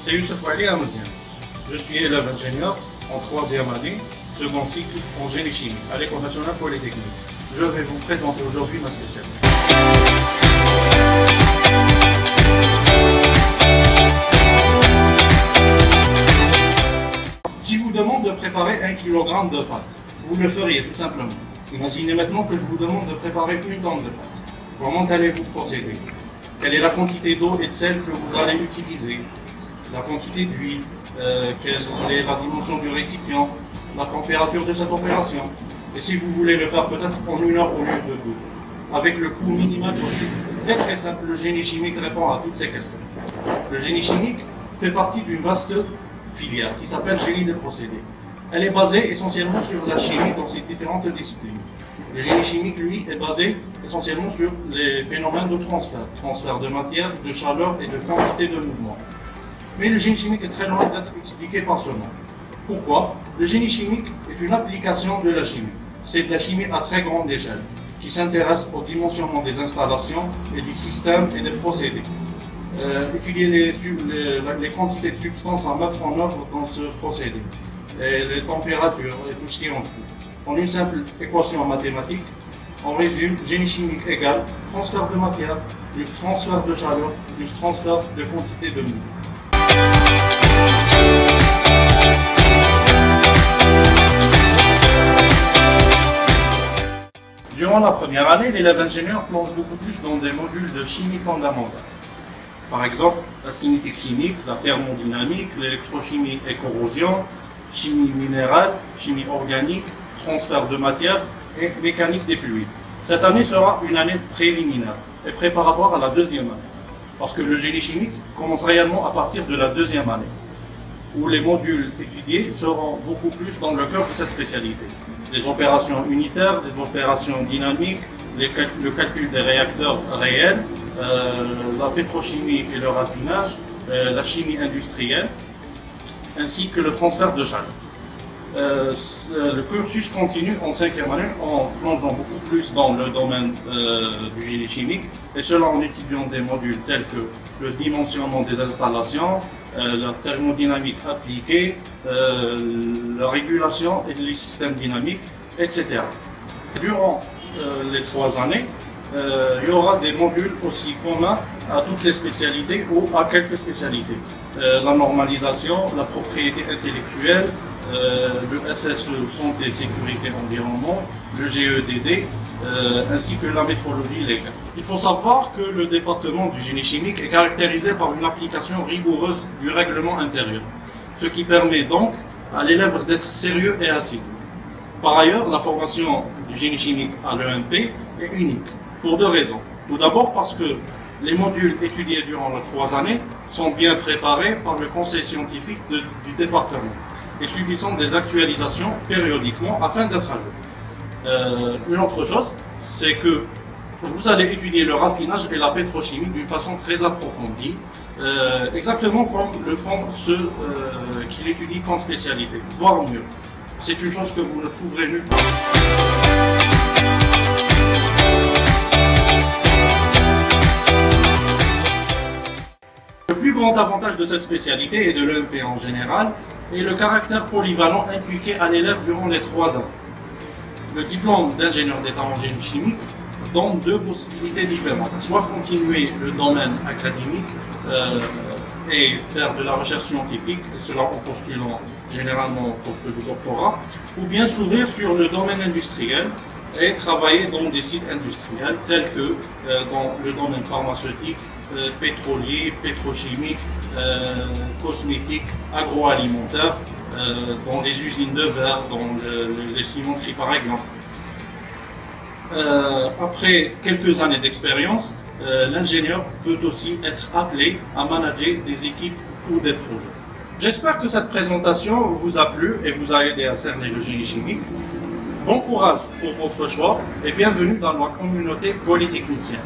C'est Youssef Ali Amoudien. Je suis élève ingénieur en 3e année, second cycle en génie chimique à l'École nationale polytechnique. Je vais vous présenter aujourd'hui ma spécialité. Si je vous demande de préparer 1 kg de pâte, vous le feriez tout simplement. Imaginez maintenant que je vous demande de préparer 1 tonne de pâte. Comment allez-vous procéder? Quelle est la quantité d'eau et de sel que vous allez utiliser? La quantité d'huile, quelle est la dimension du récipient, la température de cette opération. Et si vous voulez le faire peut-être en 1 heure au lieu de 2, avec le coût minimal possible. C'est très simple, le génie chimique répond à toutes ces questions. Le génie chimique fait partie d'une vaste filière qui s'appelle génie des procédés. Elle est basée essentiellement sur la chimie dans ses différentes disciplines. Le génie chimique, lui, est basé essentiellement sur les phénomènes de transfert de matière, de chaleur et de quantité de mouvement. Mais le génie chimique est très loin d'être expliqué par ce nom. Pourquoi? Le génie chimique est une application de la chimie. C'est de la chimie à très grande échelle, qui s'intéresse au dimensionnement des installations et des systèmes et des procédés. Étudier les quantités de substances à mettre en œuvre dans ce procédé, et les températures et tout ce qui en suit. En une simple équation mathématique, on résume génie chimique égale transfert de matière plus transfert de chaleur plus transfert de quantité de mouvement. Durant la première année, l'élève ingénieur plonge beaucoup plus dans des modules de chimie fondamentale. Par exemple, la cinétique chimique, la thermodynamique, l'électrochimie et corrosion, chimie minérale, chimie organique, transfert de matière et mécanique des fluides. Cette année sera une année préliminaire et préparatoire à la 2e année, parce que le génie chimique commence réellement à partir de la 2e année, où les modules étudiés seront beaucoup plus dans le cœur de cette spécialité. Les opérations unitaires, les opérations dynamiques, le calcul des réacteurs réels, la pétrochimie et le raffinage, la chimie industrielle, ainsi que le transfert de chaleur. Le cursus continue en 5e année en plongeant beaucoup plus dans le domaine du génie chimique, et cela en étudiant des modules tels que le dimensionnement des installations, la thermodynamique appliquée, la régulation et les systèmes dynamiques, etc. Durant les 3 années, il y aura des modules aussi communs à toutes les spécialités ou à quelques spécialités. La normalisation, la propriété intellectuelle, le SSE, santé, sécurité, environnement, le GEDD, ainsi que la métrologie légale. Il faut savoir que le département du génie chimique est caractérisé par une application rigoureuse du règlement intérieur, ce qui permet donc à l'élève d'être sérieux et assidu. Par ailleurs, la formation du génie chimique à l'EMP est unique, pour 2 raisons. Tout d'abord parce que les modules étudiés durant les 3 années sont bien préparés par le conseil scientifique du département et subissant des actualisations périodiquement afin d'être à jour. Une autre chose, c'est que vous allez étudier le raffinage et la pétrochimie d'une façon très approfondie, exactement comme le font ceux qui l'étudient comme spécialité, voire mieux. C'est une chose que vous ne trouverez nulle part. Le plus grand avantage de cette spécialité et de l'EMP en général est le caractère polyvalent inculqué à l'élève durant les 3 ans. Le diplôme d'ingénieur d'État en génie chimique donne 2 possibilités différentes. Soit continuer le domaine académique et faire de la recherche scientifique, et cela en postulant généralement au poste de doctorat, ou bien s'ouvrir sur le domaine industriel et travailler dans des sites industriels tels que dans le domaine pharmaceutique, pétrolier, pétrochimique, cosmétique, agroalimentaire, dans les usines de verre, dans les cimenteries par exemple. Après quelques années d'expérience, l'ingénieur peut aussi être appelé à manager des équipes ou des projets. J'espère que cette présentation vous a plu et vous a aidé à cerner le génie chimique. Bon courage pour votre choix et bienvenue dans la communauté polytechnicienne.